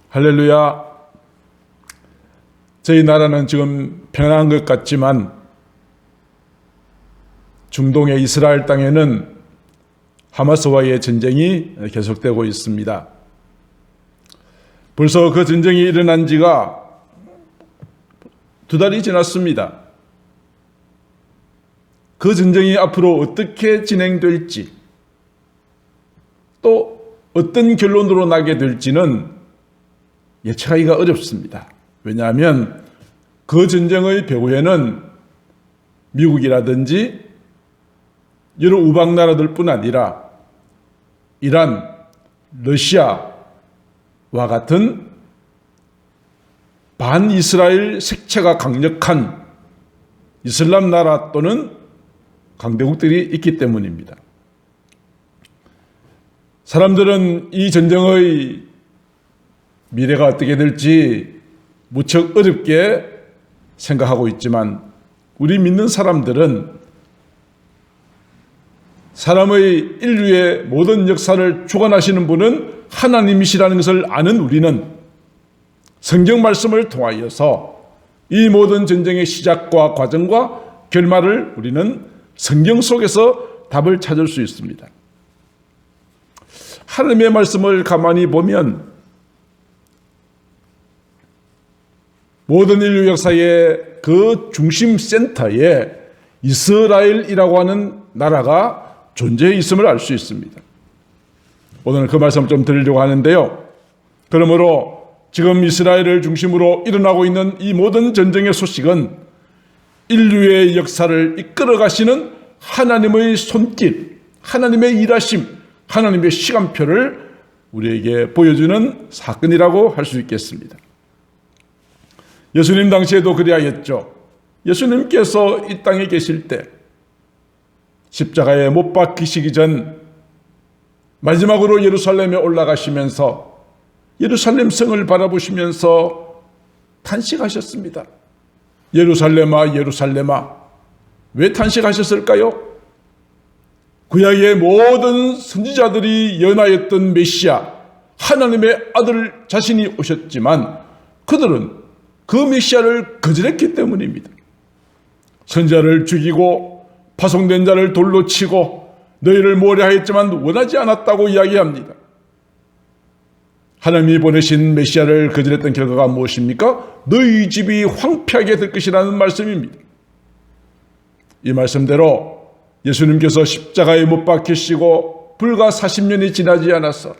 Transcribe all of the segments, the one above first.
할렐루야. 저희 나라는 지금 평안한 것 같지만 중동의 이스라엘 땅에는 하마스와의 전쟁이 계속되고 있습니다. 벌써 그 전쟁이 일어난 지가 2달이 지났습니다. 그 전쟁이 앞으로 어떻게 진행될지 또 어떤 결론으로 나게 될지는 예측하기가 어렵습니다. 왜냐하면 그 전쟁의 배후에는 미국이라든지 여러 우방 나라들뿐 아니라 이란, 러시아와 같은 반이스라엘 색채가 강력한 이슬람 나라 또는 강대국들이 있기 때문입니다. 사람들은 이 전쟁의 미래가 어떻게 될지 무척 어렵게 생각하고 있지만 우리 믿는 사람들은 사람의 인류의 모든 역사를 주관하시는 분은 하나님이시라는 것을 아는 우리는 성경 말씀을 통하여서 이 모든 전쟁의 시작과 과정과 결말을 우리는 성경 속에서 답을 찾을 수 있습니다. 하나님의 말씀을 가만히 보면 모든 인류 역사의 그 중심 센터에 이스라엘이라고 하는 나라가 존재해 있음을 알 수 있습니다. 오늘 그 말씀을 좀 드리려고 하는데요. 그러므로 지금 이스라엘을 중심으로 일어나고 있는 이 모든 전쟁의 소식은 인류의 역사를 이끌어 가시는 하나님의 손길, 하나님의 일하심, 하나님의 시간표를 우리에게 보여주는 사건이라고 할 수 있겠습니다. 예수님 당시에도 그리하였죠. 예수님께서 이 땅에 계실 때 십자가에 못 박히시기 전 마지막으로 예루살렘에 올라가시면서 예루살렘 성을 바라보시면서 탄식하셨습니다. 예루살렘아 예루살렘아, 왜 탄식하셨을까요? 구약의 모든 선지자들이 예언하였던 메시아 하나님의 아들 자신이 오셨지만 그들은 그 메시아를 거절했기 때문입니다. 선지자를 죽이고 파송된 자를 돌로 치고 너희를 모려하였지만 원하지 않았다고 이야기합니다. 하나님이 보내신 메시아를 거절했던 결과가 무엇입니까? 너희 집이 황폐하게 될 것이라는 말씀입니다. 이 말씀대로 예수님께서 십자가에 못 박히시고 불과 40년이 지나지 않아서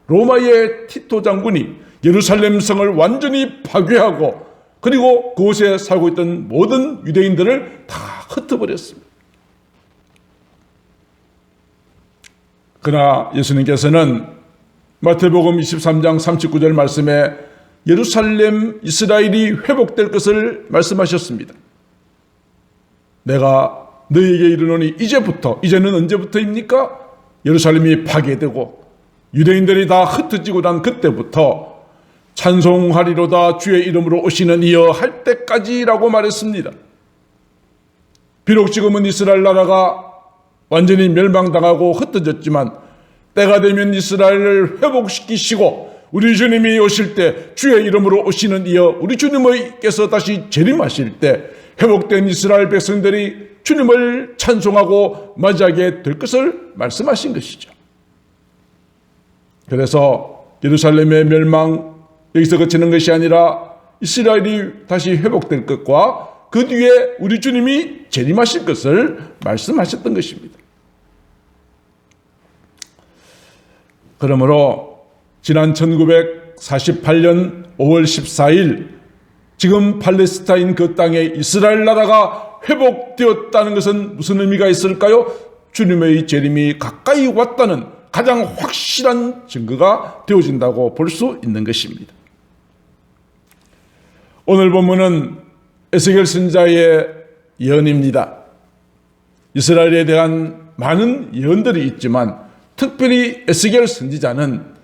로마의 티토 장군이 예루살렘 성을 완전히 파괴하고 그리고 그곳에 살고 있던 모든 유대인들을 다 흩어버렸습니다. 그러나 예수님께서는 마태복음 23장 39절 말씀에 예루살렘 이스라엘이 회복될 것을 말씀하셨습니다. 내가 너희에게 이르노니 이제는 언제부터입니까? 예루살렘이 파괴되고 유대인들이 다 흩어지고 난 그때부터 찬송하리로다 주의 이름으로 오시는 이여 할 때까지라고 말했습니다. 비록 지금은 이스라엘 나라가 완전히 멸망당하고 흩어졌지만 때가 되면 이스라엘을 회복시키시고 우리 주님이 오실 때 주의 이름으로 오시는 이여 우리 주님께서 다시 재림하실 때 회복된 이스라엘 백성들이 주님을 찬송하고 맞이하게 될 것을 말씀하신 것이죠. 그래서 예루살렘의 멸망 여기서 그치는 것이 아니라 이스라엘이 다시 회복될 것과 그 뒤에 우리 주님이 재림하실 것을 말씀하셨던 것입니다. 그러므로 지난 1948년 5월 14일 지금 팔레스타인 그 땅에 이스라엘 나라가 회복되었다는 것은 무슨 의미가 있을까요? 주님의 재림이 가까이 왔다는 가장 확실한 증거가 되어진다고 볼 수 있는 것입니다. 오늘 본문은 에스겔 선지자의 예언입니다. 이스라엘에 대한 많은 예언들이 있지만 특별히 에스겔 선지자는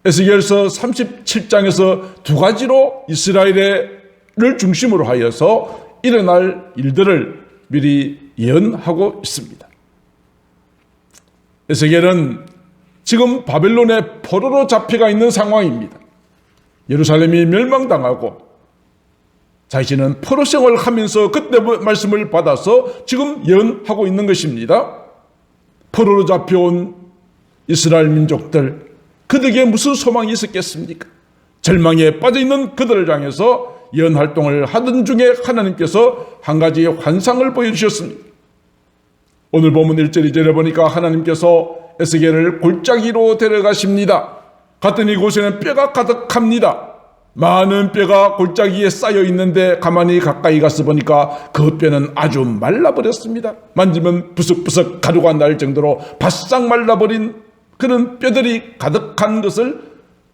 에스겔서 37장에서 두 가지로 이스라엘을 중심으로 하여서 일어날 일들을 미리 예언하고 있습니다. 에스겔은 지금 바벨론의 포로로 잡혀가 있는 상황입니다. 예루살렘이 멸망당하고 자신은 포로 생활을 하면서 그때 말씀을 받아서 지금 예언하고 있는 것입니다. 포로로 잡혀온 이스라엘 민족들, 그들에게 무슨 소망이 있었겠습니까? 절망에 빠져있는 그들을 향해서 예언 활동을 하던 중에 하나님께서 한 가지의 환상을 보여주셨습니다. 오늘 본문 1절 2절에 보니까 하나님께서 에스겔을 골짜기로 데려가십니다. 갔더니 그곳에는 뼈가 가득합니다. 많은 뼈가 골짜기에 쌓여 있는데 가만히 가까이 가서 보니까 그 뼈는 아주 말라버렸습니다. 만지면 부석부석 가루가 날 정도로 바싹 말라버린 그런 뼈들이 가득한 것을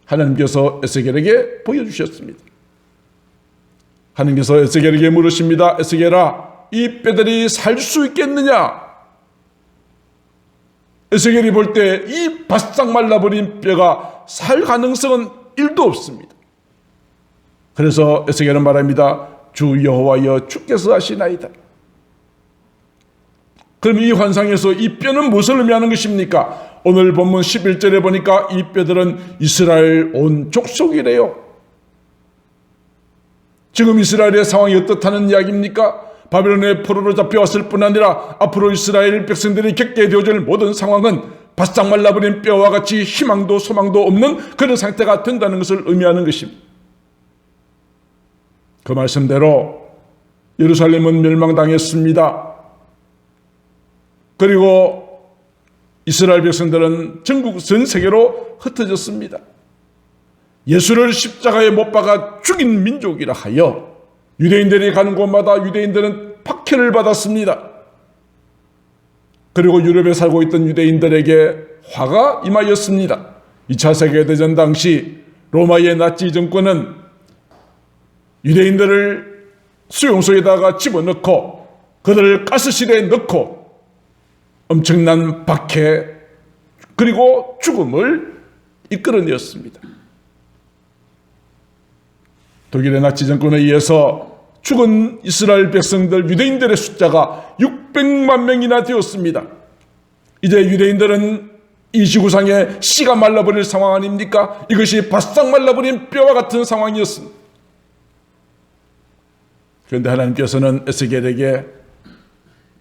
하나님께서 에스겔에게 보여주셨습니다. 하나님께서 에스겔에게 물으십니다. 에스겔아, 이 뼈들이 살 수 있겠느냐? 에스겔이 볼 때 이 바싹 말라버린 뼈가 살 가능성은 1도 없습니다. 그래서 에스겔은 말합니다. 주 여호와여, 주께서 하시나이다. 그럼 이 환상에서 이 뼈는 무엇을 의미하는 것입니까? 오늘 본문 11절에 보니까 이 뼈들은 이스라엘 온 족속이래요. 지금 이스라엘의 상황이 어떻다는 이야기입니까? 바벨론의 포로로 잡혀왔을 뿐 아니라 앞으로 이스라엘 백성들이 겪게 되어질 모든 상황은 바싹 말라버린 뼈와 같이 희망도 소망도 없는 그런 상태가 된다는 것을 의미하는 것입니다. 그 말씀대로 예루살렘은 멸망당했습니다. 그리고 이스라엘 백성들은 전국 전 세계로 흩어졌습니다. 예수를 십자가에 못 박아 죽인 민족이라 하여 유대인들이 가는 곳마다 유대인들은 박해를 받았습니다. 그리고 유럽에 살고 있던 유대인들에게 화가 임하였습니다. 2차 세계대전 당시 로마의 나치 정권은 유대인들을 수용소에다가 집어넣고 그들을 가스실에 넣고 엄청난 박해 그리고 죽음을 이끌어내었습니다. 독일의 나치 정권에 의해서 죽은 이스라엘 백성들 유대인들의 숫자가 600만 명이나 되었습니다. 이제 유대인들은 이 지구상에 씨가 말라버릴 상황 아닙니까? 이것이 바싹 말라버린 뼈와 같은 상황이었습니다. 그런데 하나님께서는 에스겔에게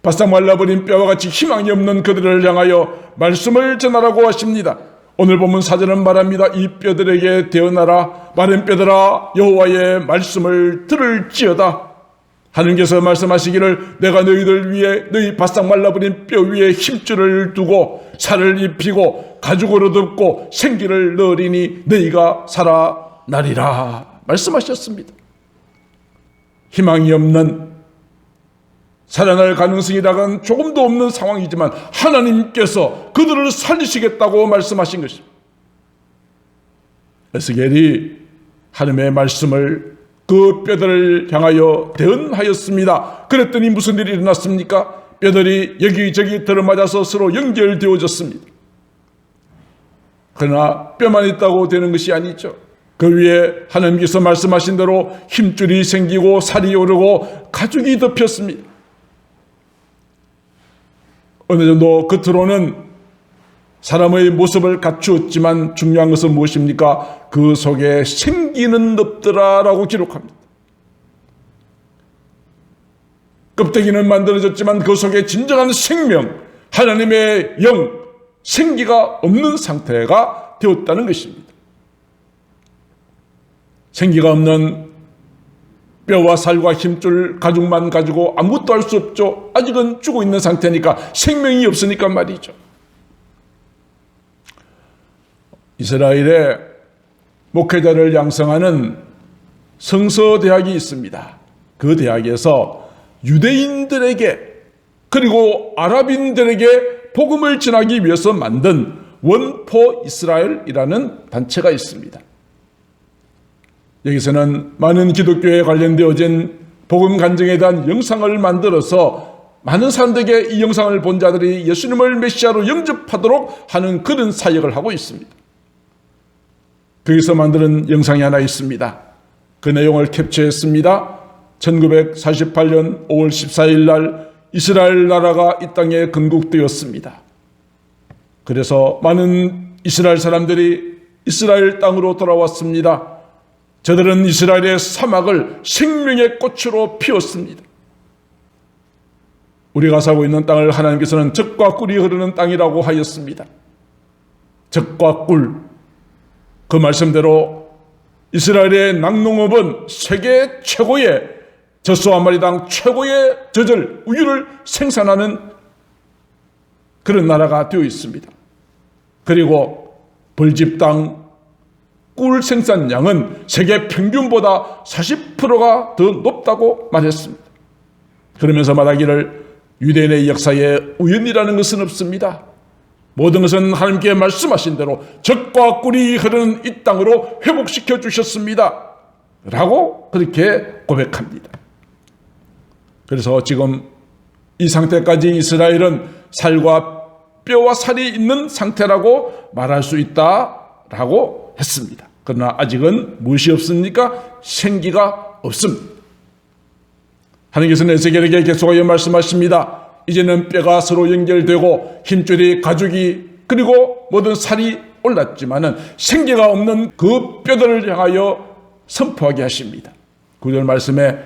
바싹 말라버린 뼈와 같이 희망이 없는 그들을 향하여 말씀을 전하라고 하십니다. 오늘 보면 4절은 말합니다. 이 뼈들에게 대언하라. 마른 뼈들아, 여호와의 말씀을 들을지어다. 하나님께서 말씀하시기를 내가 너희들 위해 너희 바싹 말라버린 뼈 위에 힘줄을 두고 살을 입히고 가죽으로 덮고 생기를 넣으리니 너희가 살아나리라 말씀하셨습니다. 희망이 없는, 살아날 가능성이라고는 조금도 없는 상황이지만 하나님께서 그들을 살리시겠다고 말씀하신 것입니다. 에스겔이 하나님의 말씀을 그 뼈들을 향하여 대언하였습니다. 그랬더니 무슨 일이 일어났습니까? 뼈들이 여기저기 들어맞아서 서로 연결되어졌습니다. 그러나 뼈만 있다고 되는 것이 아니죠. 그 위에 하나님께서 말씀하신 대로 힘줄이 생기고 살이 오르고 가죽이 덮였습니다. 어느 정도 겉으로는 사람의 모습을 갖추었지만 중요한 것은 무엇입니까? 그 속에 생기는 없더라라고 기록합니다. 껍데기는 만들어졌지만 그 속에 진정한 생명, 하나님의 영, 생기가 없는 상태가 되었다는 것입니다. 생기가 없는 뼈와 살과 힘줄 가죽만 가지고 아무것도 할 수 없죠. 아직은 죽어 있는 상태니까, 생명이 없으니까 말이죠. 이스라엘에 목회자를 양성하는 성서대학이 있습니다. 그 대학에서 유대인들에게 그리고 아랍인들에게 복음을 전하기 위해서 만든 원포 이스라엘이라는 단체가 있습니다. 여기서는 많은 기독교에 관련되어진 복음 간증에 대한 영상을 만들어서 많은 사람들에게 이 영상을 본 자들이 예수님을 메시아로 영접하도록 하는 그런 사역을 하고 있습니다. 거기서 만드는 영상이 하나 있습니다. 그 내용을 캡처했습니다. 1948년 5월 14일 날 이스라엘 나라가 이 땅에 건국되었습니다. 그래서 많은 이스라엘 사람들이 이스라엘 땅으로 돌아왔습니다. 저들은 이스라엘의 사막을 생명의 꽃으로 피웠습니다. 우리가 살고 있는 땅을 하나님께서는 젖과 꿀이 흐르는 땅이라고 하였습니다. 젖과 꿀, 그 말씀대로 이스라엘의 낙농업은 세계 최고의 젖소 한 마리당 최고의 젖을, 우유를 생산하는 그런 나라가 되어 있습니다. 그리고 벌집당 꿀 생산량은 세계 평균보다 40%가 더 높다고 말했습니다. 그러면서 말하기를 유대인의 역사에 우연이라는 것은 없습니다. 모든 것은 하나님께 말씀하신 대로 젖과 꿀이 흐르는 이 땅으로 회복시켜 주셨습니다. 라고 그렇게 고백합니다. 그래서 지금 이 상태까지 이스라엘은 살과 뼈와 살이 있는 상태라고 말할 수 있다라고 했습니다. 그러나 아직은 무엇이 없습니까? 생기가 없습니다. 하나님께서는 에스겔에게 계속하여 말씀하십니다. 이제는 뼈가 서로 연결되고 힘줄이 가죽이 그리고 모든 살이 올랐지만은 생기가 없는 그 뼈들을 향하여 선포하게 하십니다. 9절 말씀에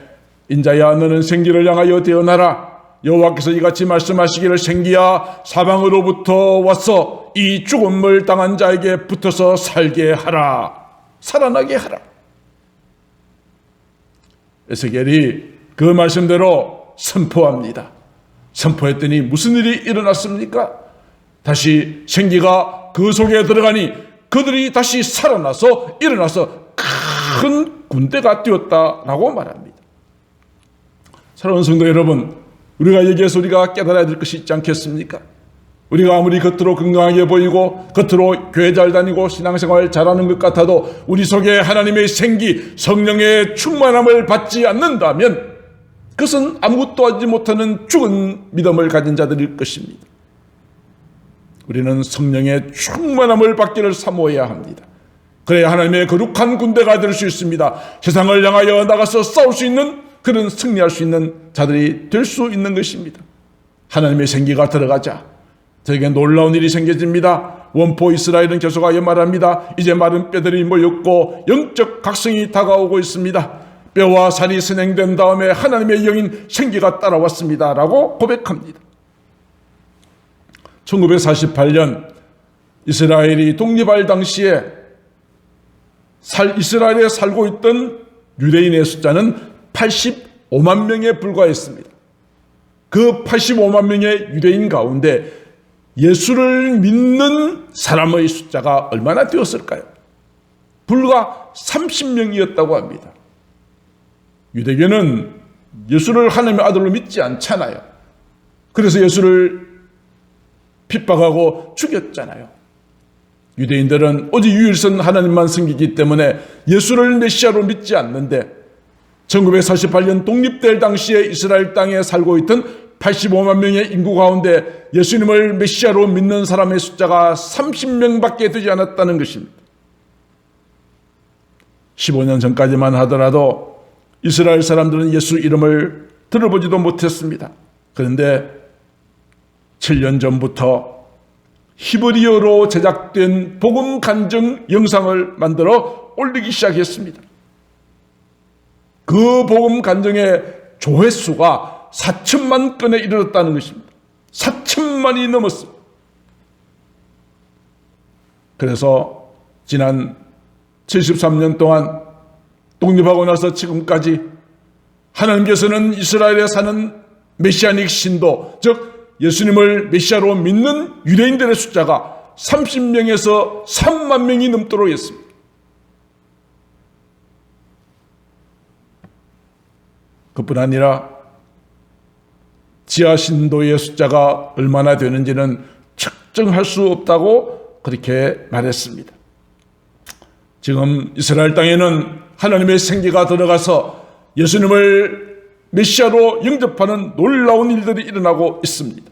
인자야 너는 생기를 향하여 태어나라. 여호와께서 이같이 말씀하시기를 생기야 사방으로부터 와서 이 죽음을 당한 자에게 붙어서 살게 하라. 살아나게 하라. 에스겔이 그 말씀대로 선포합니다. 선포했더니 무슨 일이 일어났습니까? 다시 생기가 그 속에 들어가니 그들이 다시 살아나서 일어나서 큰 군대가 되었다라고 말합니다. 사랑하는 성도 여러분, 우리가 여기에서 우리가 깨달아야 될 것이 있지 않겠습니까? 우리가 아무리 겉으로 건강하게 보이고 겉으로 교회 잘 다니고 신앙생활 잘하는 것 같아도 우리 속에 하나님의 생기, 성령의 충만함을 받지 않는다면 그것은 아무것도 하지 못하는 죽은 믿음을 가진 자들일 것입니다. 우리는 성령의 충만함을 받기를 사모해야 합니다. 그래야 하나님의 거룩한 군대가 될 수 있습니다. 세상을 향하여 나가서 싸울 수 있는 그런 승리할 수 있는 자들이 될 수 있는 것입니다. 하나님의 생기가 들어가자 저에게 놀라운 일이 생겨집니다. 원포 이스라엘은 계속하여 말합니다. 이제 마른 뼈들이 모였고 영적 각성이 다가오고 있습니다. 뼈와 살이 선행된 다음에 하나님의 영인 생기가 따라왔습니다. 라고 고백합니다. 1948년 이스라엘이 독립할 당시에 이스라엘에 살고 있던 유대인의 숫자는 85만 명에 불과했습니다. 그 85만 명의 유대인 가운데 예수를 믿는 사람의 숫자가 얼마나 되었을까요? 불과 30명이었다고 합니다. 유대교는 예수를 하나님의 아들로 믿지 않잖아요. 그래서 예수를 핍박하고 죽였잖아요. 유대인들은 오직 유일선 하나님만 섬기기 때문에 예수를 메시아로 믿지 않는데 1948년 독립될 당시에 이스라엘 땅에 살고 있던 85만 명의 인구 가운데 예수님을 메시아로 믿는 사람의 숫자가 30명밖에 되지 않았다는 것입니다. 15년 전까지만 하더라도 이스라엘 사람들은 예수 이름을 들어보지도 못했습니다. 그런데 7년 전부터 히브리어로 제작된 복음 간증 영상을 만들어 올리기 시작했습니다. 그 복음 간증의 조회수가 4천만 건에 이르렀다는 것입니다. 4천만이 넘었습니다. 그래서 지난 73년 동안 독립하고 나서 지금까지 하나님께서는 이스라엘에 사는 메시아닉 신도, 즉 예수님을 메시아로 믿는 유대인들의 숫자가 30명에서 3만 명이 넘도록 했습니다. 그뿐 아니라 지하 신도의 숫자가 얼마나 되는지는 측정할 수 없다고 그렇게 말했습니다. 지금 이스라엘 땅에는 하나님의 생기가 들어가서 예수님을 메시아로 영접하는 놀라운 일들이 일어나고 있습니다.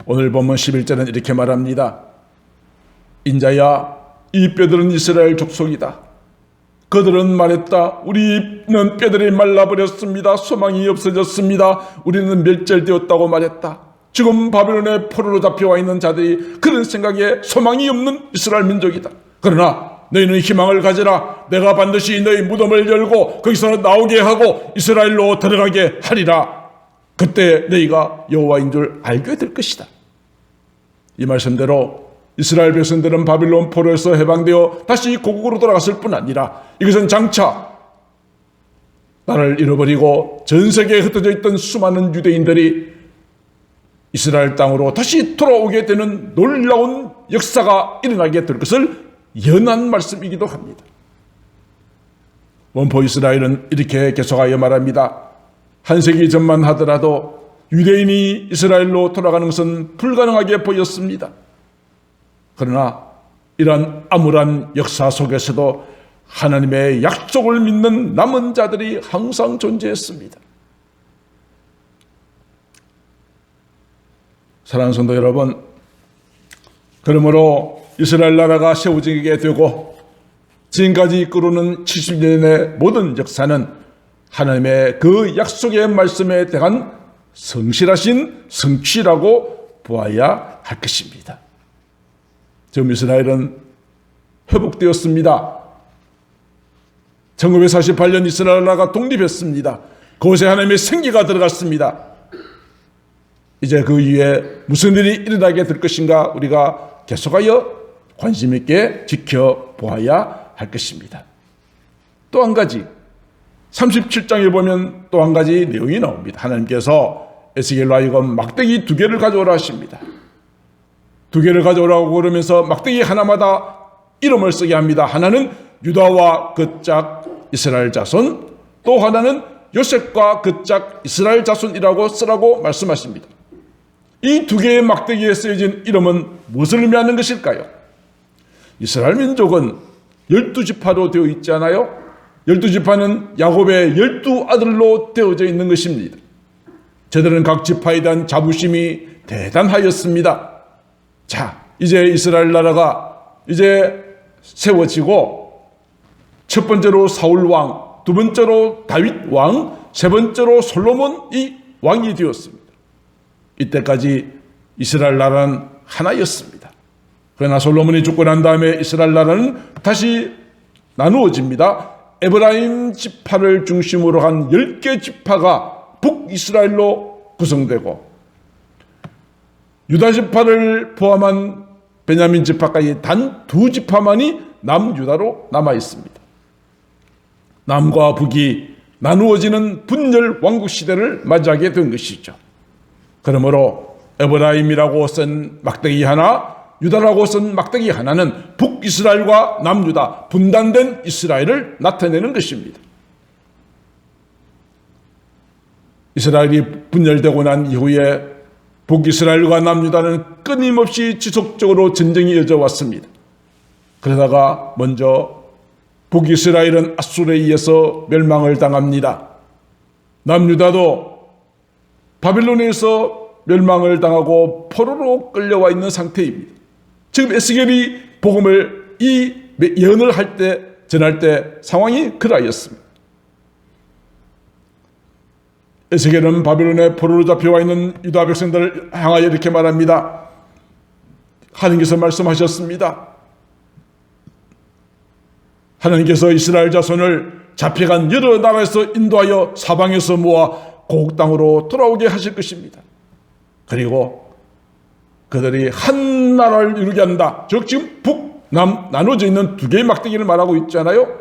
오늘 본문 11절은 이렇게 말합니다. 인자야 이 뼈들은 이스라엘 족속이다. 그들은 말했다. 우리는 뼈들이 말라버렸습니다. 소망이 없어졌습니다. 우리는 멸절되었다고 말했다. 지금 바벨론의 포로로 잡혀와 있는 자들이 그런 생각에 소망이 없는 이스라엘 민족이다. 그러나 너희는 희망을 가지라. 내가 반드시 너희 무덤을 열고 거기서 나오게 하고 이스라엘로 들어가게 하리라. 그때 너희가 여호와인 줄 알게 될 것이다. 이 말씀대로 이스라엘 백성들은 바빌론 포로에서 해방되어 다시 고국으로 돌아갔을 뿐 아니라 이것은 장차 나라를 잃어버리고 전 세계에 흩어져 있던 수많은 유대인들이 이스라엘 땅으로 다시 돌아오게 되는 놀라운 역사가 일어나게 될 것을 예언한 말씀이기도 합니다. 원포 이스라엘은 이렇게 계속하여 말합니다. 한 세기 전만 하더라도 유대인이 이스라엘로 돌아가는 것은 불가능하게 보였습니다. 그러나 이러한 암울한 역사 속에서도 하나님의 약속을 믿는 남은 자들이 항상 존재했습니다. 사랑하는 성도 여러분, 그러므로 이스라엘 나라가 세워지게 되고 지금까지 이끌어오는 70년의 모든 역사는 하나님의 그 약속의 말씀에 대한 성실하신 성취라고 보아야 할 것입니다. 지금 이스라엘은 회복되었습니다. 1948년 이스라엘 나라가 독립했습니다. 그곳에 하나님의 생기가 들어갔습니다. 이제 그 이후에 무슨 일이 일어나게 될 것인가 우리가 계속하여 관심 있게 지켜보아야 할 것입니다. 또 한 가지 37장에 보면 또 한 가지 내용이 나옵니다. 하나님께서 에스겔로 하여금 막대기 2개를 가져오라 하십니다. 2개를 가져오라고 그러면서 막대기 하나마다 이름을 쓰게 합니다. 하나는 유다와 그 짝 이스라엘 자손, 또 하나는 요셉과 그 짝 이스라엘 자손이라고 쓰라고 말씀하십니다. 이 2개의 막대기에 쓰여진 이름은 무엇을 의미하는 것일까요? 이스라엘 민족은 12지파로 되어 있지 않아요? 12지파는 야곱의 12아들로 되어져 있는 것입니다. 저들은 각 지파에 대한 자부심이 대단하였습니다. 자, 이제 이스라엘 나라가 이제 세워지고 첫 번째로 사울 왕, 두 번째로 다윗 왕, 세 번째로 솔로몬이 왕이 되었습니다. 이때까지 이스라엘 나라는 하나였습니다. 그러나 솔로몬이 죽고 난 다음에 이스라엘 나라는 다시 나누어집니다. 에브라임 지파를 중심으로 한 10개 지파가 북이스라엘로 구성되고 유다 지파를 포함한 베냐민 지파까지 단 2지파만이 남유다로 남아 있습니다. 남과 북이 나누어지는 분열 왕국 시대를 맞이하게 된 것이죠. 그러므로 에브라임이라고 쓴 막대기 하나, 유다라고 쓴 막대기 하나는 북이스라엘과 남유다 분단된 이스라엘을 나타내는 것입니다. 이스라엘이 분열되고 난 이후에 북이스라엘과 남유다는 끊임없이 지속적으로 전쟁이 이어져 왔습니다. 그러다가 먼저 북이스라엘은 앗술에 의해서 멸망을 당합니다. 남유다도 바빌론에서 멸망을 당하고 포로로 끌려와 있는 상태입니다. 지금 에스겔이 복음을 이 예언을 할 때 전할 때 상황이 그러하였습니다. 에스겔은 바빌론의 포로로 잡혀와 있는 유다 백성들을 향하여 이렇게 말합니다. 하나님께서 말씀하셨습니다. 하나님께서 이스라엘 자손을 잡혀간 여러 나라에서 인도하여 사방에서 모아 고국 땅으로 돌아오게 하실 것입니다. 그리고 그들이 한 나라를 이루게 한다. 즉 지금 북남 나눠져 있는 2개의 막대기를 말하고 있잖아요.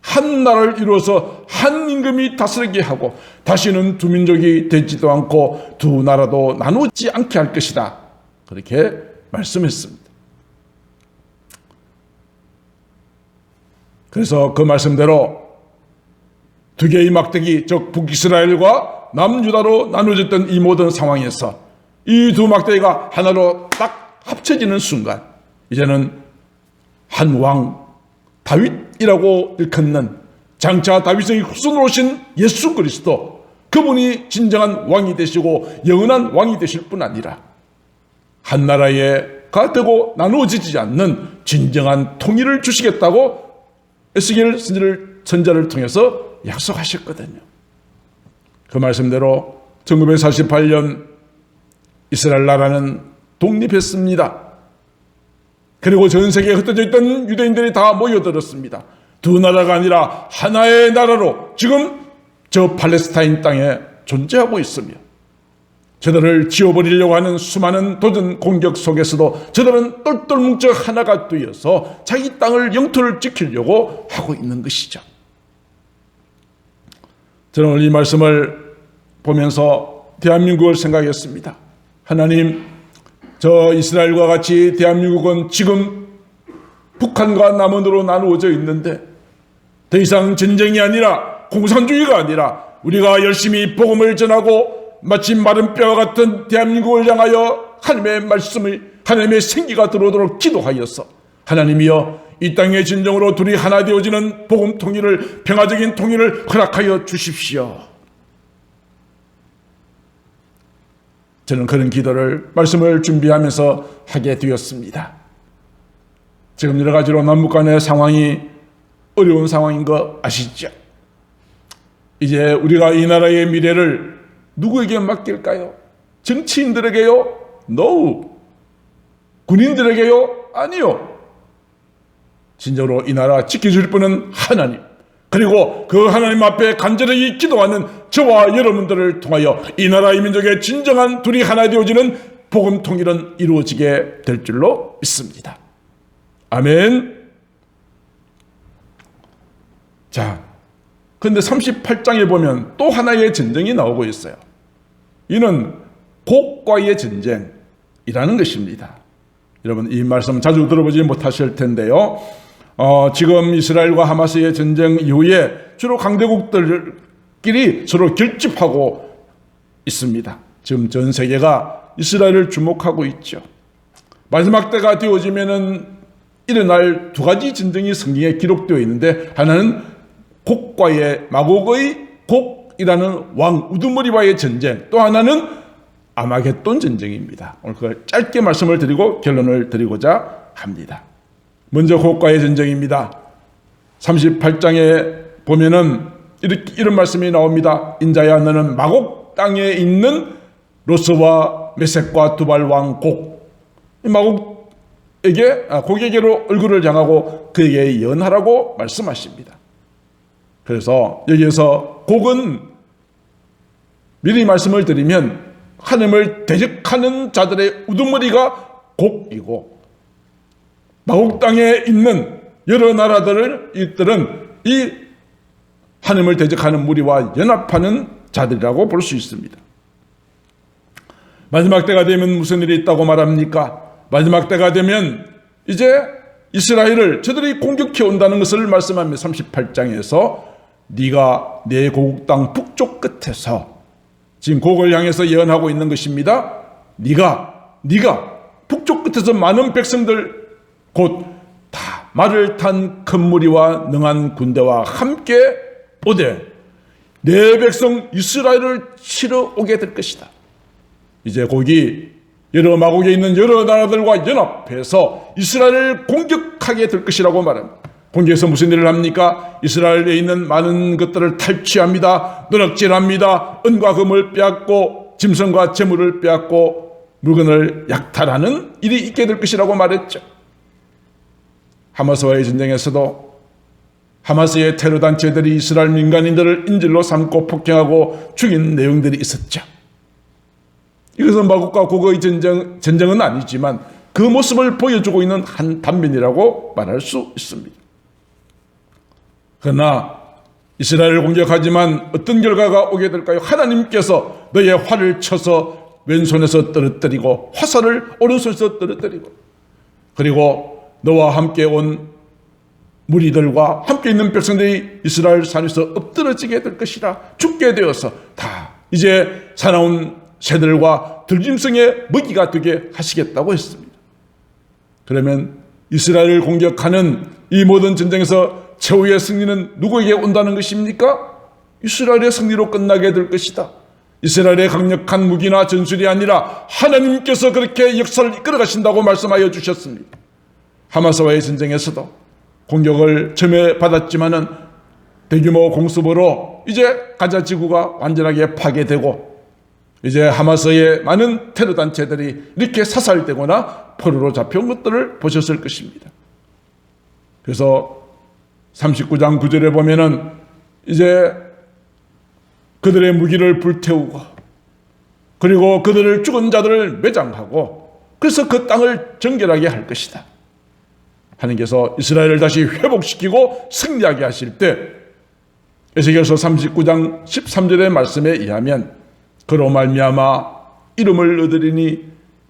한 나라를 이루어서 한 임금이 다스리게 하고 다시는 두 민족이 되지도 않고 두 나라도 나누지 않게 할 것이다. 그렇게 말씀했습니다. 그래서 그 말씀대로 2개의 막대기, 즉 북이스라엘과 남유다로 나누어졌던 이 모든 상황에서 이 두 막대기가 하나로 딱 합쳐지는 순간 이제는 한 왕 다윗이라고 일컫는 장차 다윗의 후손으로 오신 예수 그리스도, 그분이 진정한 왕이 되시고 영원한 왕이 되실 뿐 아니라 한 나라가 되고 나누어지지 않는 진정한 통일을 주시겠다고 에스겔 선지자를 통해서 약속하셨거든요. 그 말씀대로 1948년 이스라엘 나라는 독립했습니다. 그리고 전 세계에 흩어져 있던 유대인들이 다 모여들었습니다. 두 나라가 아니라 하나의 나라로 지금 저 팔레스타인 땅에 존재하고 있으며, 저들을 지워버리려고 하는 수많은 도전 공격 속에서도 저들은 똘똘 뭉쳐 하나가 되어서 자기 땅을, 영토를 지키려고 하고 있는 것이죠. 저는 오늘 이 말씀을 보면서 대한민국을 생각했습니다. 하나님, 저 이스라엘과 같이 대한민국은 지금 북한과 남한으로 나누어져 있는데, 더 이상 전쟁이 아니라, 공산주의가 아니라 우리가 열심히 복음을 전하고 마치 마른 뼈와 같은 대한민국을 향하여 하나님의 말씀을, 하나님의 생기가 들어오도록 기도하였어. 하나님이여, 이 땅의 진정으로 둘이 하나 되어지는 복음 통일을, 평화적인 통일을 허락하여 주십시오. 저는 그런 기도를, 말씀을 준비하면서 하게 되었습니다. 지금 여러 가지로 남북 간의 상황이 어려운 상황인 거 아시죠? 이제 우리가 이 나라의 미래를 누구에게 맡길까요? 정치인들에게요? No. 군인들에게요? 아니요. 진정으로 이 나라 지켜줄 분은 하나님, 그리고 그 하나님 앞에 간절히 기도하는 저와 여러분들을 통하여 이 나라 이 민족의 진정한 둘이 하나 되어지는 복음 통일은 이루어지게 될 줄로 믿습니다. 아멘. 자, 그런데 38장에 보면 또 하나의 전쟁이 나오고 있어요. 이는 곡과의 전쟁이라는 것입니다. 여러분, 이 말씀 자주 들어보지 못하실 텐데요. 지금 이스라엘과 하마스의 전쟁 이후에 주로 강대국들끼리 서로 결집하고 있습니다. 지금 전 세계가 이스라엘을 주목하고 있죠. 마지막 때가 되어지면은 일어날 두 가지 전쟁이 성경에 기록되어 있는데, 하나는 곡과의, 마곡의 곡이라는 왕 우두머리와의 전쟁, 또 하나는 아마겟돈 전쟁입니다. 오늘 그걸 짧게 말씀을 드리고 결론을 드리고자 합니다. 먼저 곡과의 전쟁입니다. 38장에 보면은 이런 말씀이 나옵니다. 인자야, 너는 마곡 땅에 있는 로스와 메섹과 두발 왕 곡, 곡에게로 얼굴을 향하고 그에게 연하라고 말씀하십니다. 그래서 여기에서 곡은 미리 말씀을 드리면 하나님을 대적하는 자들의 우두머리가 곡이고, 마곡 땅에 있는 여러 나라들은 이 하나님을 대적하는 무리와 연합하는 자들이라고 볼 수 있습니다. 마지막 때가 되면 무슨 일이 있다고 말합니까? 마지막 때가 되면 이제 이스라엘을 저들이 공격해 온다는 것을 말씀하며 38장에서 네가 내 고국 땅 북쪽 끝에서, 지금 곡을 향해서 예언하고 있는 것입니다. 네가 북쪽 끝에서 많은 백성들, 곧 다 말을 탄 큰 무리와 능한 군대와 함께 오되 내 백성 이스라엘을 치러 오게 될 것이다. 이제 곡이 여러 마곡에 있는 여러 나라들과 연합해서 이스라엘을 공격하게 될 것이라고 말합니다. 공격해서 무슨 일을 합니까? 이스라엘에 있는 많은 것들을 탈취합니다. 노략질합니다. 은과 금을 빼앗고 짐승과 재물을 빼앗고 물건을 약탈하는 일이 있게 될 것이라고 말했죠. 하마스와의 전쟁에서도 하마스의 테러 단체들이 이스라엘 민간인들을 인질로 삼고 폭행하고 죽인 내용들이 있었죠. 이것은 마곡과 곡의 전쟁은 아니지만 그 모습을 보여주고 있는 한 단면이라고 말할 수 있습니다. 그러나 이스라엘을 공격하지만 어떤 결과가 오게 될까요? 하나님께서 너의 활을 쳐서 왼손에서 떨어뜨리고 화살을 오른손에서 떨어뜨리고, 그리고 너와 함께 온 무리들과 함께 있는 백성들이 이스라엘 산에서 엎드러지게 될 것이라, 죽게 되어서 다 이제 사나운 새들과 들짐승의 먹이가 되게 하시겠다고 했습니다. 그러면 이스라엘을 공격하는 이 모든 전쟁에서 최후의 승리는 누구에게 온다는 것입니까? 이스라엘의 승리로 끝나게 될 것이다. 이스라엘의 강력한 무기나 전술이 아니라 하나님께서 그렇게 역사를 이끌어 가신다고 말씀하여 주셨습니다. 하마스와의 전쟁에서도 공격을 처음에 받았지만은 대규모 공습으로 이제 가자 지구가 완전하게 파괴되고, 이제 하마스의 많은 테러 단체들이 이렇게 사살되거나 포로로 잡혀온 것들을 보셨을 것입니다. 그래서 39장 9절에 보면은 이제 그들의 무기를 불태우고 그리고 그들을 죽은 자들을 매장하고 그래서 그 땅을 정결하게 할 것이다. 하나님께서 이스라엘을 다시 회복시키고 승리하게 하실 때 에스겔서 39장 13절의 말씀에 의하면 그로 말미암아 이름을 얻으리니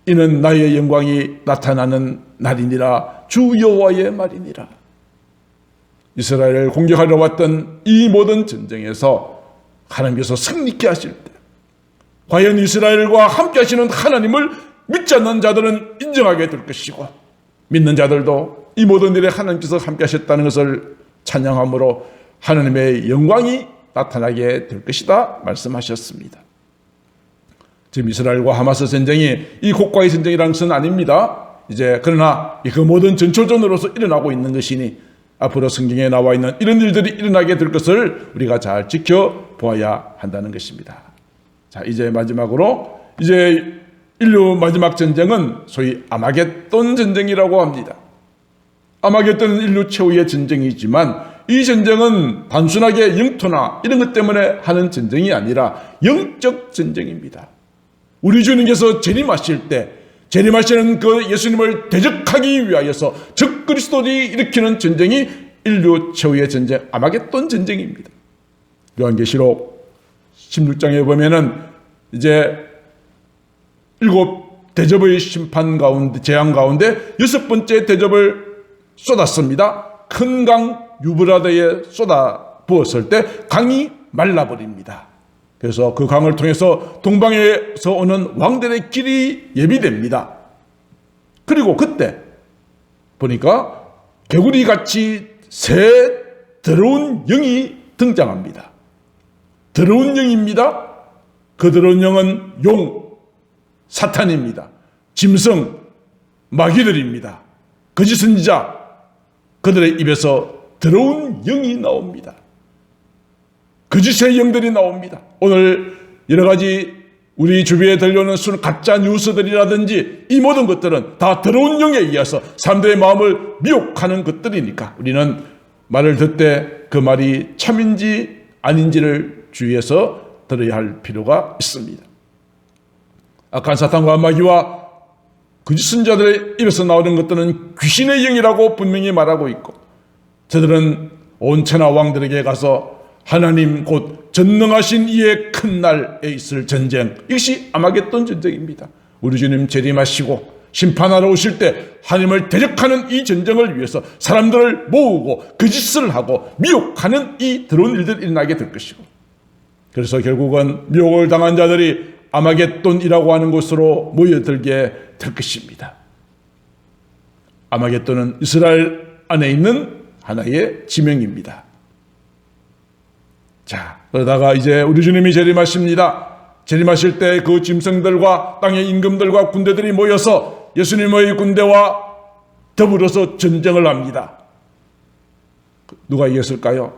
이는 나의 영광이 나타나는 날이니라 주 여호와의 말이니라. 이스라엘을 공격하려 왔던 이 모든 전쟁에서 하나님께서 승리케 하실 때 과연 이스라엘과 함께 하시는 하나님을 믿지 않는 자들은 인정하게 될 것이고 믿는 자들도 이 모든 일에 하나님께서 함께 하셨다는 것을 찬양함으로 하나님의 영광이 나타나게 될 것이다 말씀하셨습니다. 지금 이스라엘과 하마스 전쟁이 이 국가의 전쟁이라는 것은 아닙니다. 이제 그러나 그 모든 전초전으로서 일어나고 있는 것이니 앞으로 성경에 나와 있는 이런 일들이 일어나게 될 것을 우리가 잘 지켜보아야 한다는 것입니다. 자, 이제 마지막으로 이제 인류 마지막 전쟁은 소위 아마겟돈 전쟁이라고 합니다. 아마겟돈은 인류 최후의 전쟁이지만 이 전쟁은 단순하게 영토나 이런 것 때문에 하는 전쟁이 아니라 영적 전쟁입니다. 우리 주님께서 재림하실 때 재림하시는 그 예수님을 대적하기 위하여서 적그리스도들이 일으키는 전쟁이 인류 최후의 전쟁 아마겟돈 전쟁입니다. 요한계시록 16장에 보면은 이제 7 대접의 심판 가운데 재앙 가운데 6번째 대접을 쏟았습니다. 큰 강 유브라데에 쏟아 부었을 때 강이 말라버립니다. 그래서 그 강을 통해서 동방에서 오는 왕들의 길이 예비됩니다. 그리고 그때 보니까 개구리 같이 새 더러운 영이 등장합니다. 더러운 영입니다. 그 더러운 영은 용, 사탄입니다. 짐승, 마귀들입니다. 거짓 선지자, 그들의 입에서 더러운 영이 나옵니다. 거짓의 영들이 나옵니다. 오늘 여러 가지 우리 주위에 들려오는 가짜 뉴스들이라든지 이 모든 것들은 다 더러운 영에 의해서 사람들의 마음을 미혹하는 것들이니까 우리는 말을 듣을 때 그 말이 참인지 아닌지를 주의해서 들어야 할 필요가 있습니다. 악한 사탄과 마귀와 거짓 선지자들의 입에서 나오는 것들은 귀신의 영이라고 분명히 말하고 있고 저들은 온 천하 왕들에게 가서 하나님 곧 전능하신 이의 큰 날에 있을 전쟁, 이것이 아마겟돈 전쟁입니다. 우리 주님 재림하시고 심판하러 오실 때 하나님을 대적하는 이 전쟁을 위해서 사람들을 모으고 거짓을 하고 미혹하는 이 더러운 일들이 일어나게 될 것이고 그래서 결국은 미혹을 당한 자들이 아마겟돈이라고 하는 곳으로 모여들게 될 것입니다. 아마겟돈은 이스라엘 안에 있는 하나의 지명입니다. 자, 그러다가 이제 우리 주님이 재림하십니다. 재림하실 때 그 짐승들과 땅의 임금들과 군대들이 모여서 예수님의 군대와 더불어서 전쟁을 합니다. 누가 이겼을까요?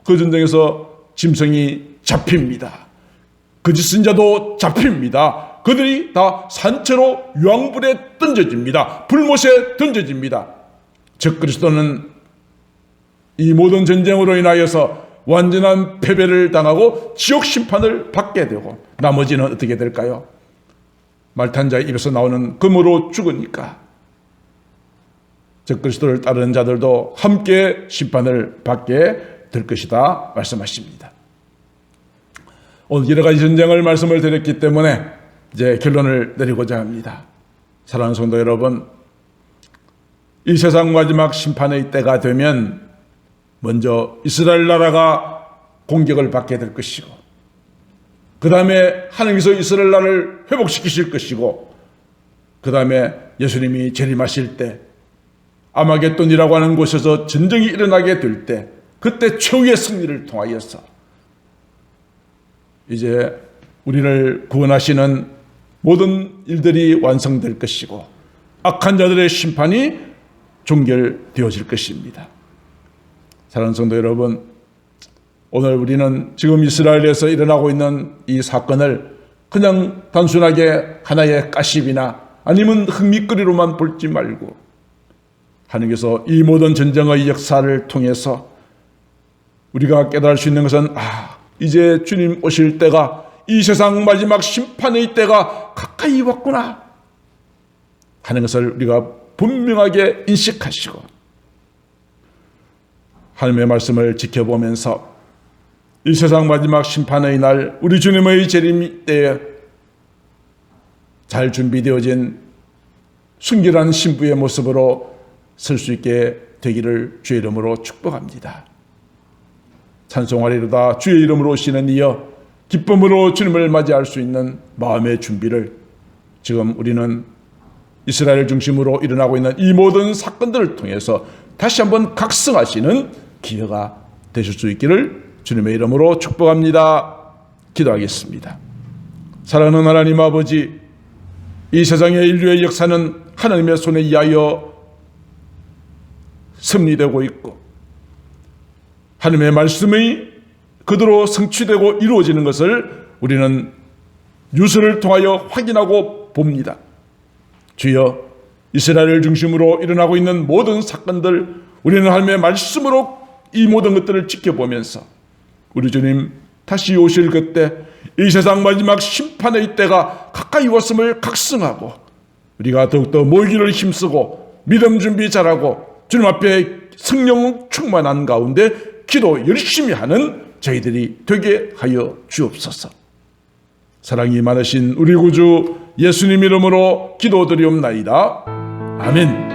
그 전쟁에서 짐승이 잡힙니다. 거짓 선자도 잡힙니다. 그들이 다 산채로 유황불에 던져집니다. 불못에 던져집니다. 적그리스도는 이 모든 전쟁으로 인하여서 완전한 패배를 당하고 지옥 심판을 받게 되고 나머지는 어떻게 될까요? 말탄 자의 입에서 나오는 금으로 죽으니까 적그리스도를 따르는 자들도 함께 심판을 받게 될 것이다 말씀하십니다. 오늘 여러 가지 전쟁을 말씀을 드렸기 때문에 이제 결론을 내리고자 합니다. 사랑하는 성도 여러분, 이 세상 마지막 심판의 때가 되면 먼저 이스라엘 나라가 공격을 받게 될 것이고 그 다음에 하나님께서 이스라엘 나라를 회복시키실 것이고 그 다음에 예수님이 재림하실 때 아마겟돈이라고 하는 곳에서 전쟁이 일어나게 될 때 그때 최후의 승리를 통하여서 이제 우리를 구원하시는 모든 일들이 완성될 것이고 악한 자들의 심판이 종결되어질 것입니다. 사랑하는 성도 여러분, 오늘 우리는 지금 이스라엘에서 일어나고 있는 이 사건을 그냥 단순하게 하나의 가십이나 아니면 흥미거리로만 볼지 말고 하나님께서 이 모든 전쟁의 역사를 통해서 우리가 깨달을 수 있는 것은 이제 주님 오실 때가, 이 세상 마지막 심판의 때가 가까이 왔구나 하는 것을 우리가 분명하게 인식하시고 하나님의 말씀을 지켜보면서 이 세상 마지막 심판의 날 우리 주님의 재림 때에 잘 준비되어진 순결한 신부의 모습으로 설 수 있게 되기를 주의 이름으로 축복합니다. 찬송하리로다 주의 이름으로 오시는 이여, 기쁨으로 주님을 맞이할 수 있는 마음의 준비를 지금 우리는 이스라엘 중심으로 일어나고 있는 이 모든 사건들을 통해서 다시 한번 각성하시는 기회가 되실 수 있기를 주님의 이름으로 축복합니다. 기도하겠습니다. 사랑하는 하나님 아버지, 이 세상의 인류의 역사는 하나님의 손에 의하여 섭리되고 있고 하나님의 말씀이 그대로 성취되고 이루어지는 것을 우리는 뉴스를 통하여 확인하고 봅니다. 주여, 이스라엘을 중심으로 일어나고 있는 모든 사건들, 우리는 하나님의 말씀으로 이 모든 것들을 지켜보면서 우리 주님 다시 오실 그때 이 세상 마지막 심판의 때가 가까이 왔음을 각성하고 우리가 더욱더 모이기를 힘쓰고 믿음 준비 잘하고 주님 앞에 성령 충만한 가운데 기도 열심히 하는 저희들이 되게 하여 주옵소서. 사랑이 많으신 우리 구주 예수님 이름으로 기도드리옵나이다. 아멘.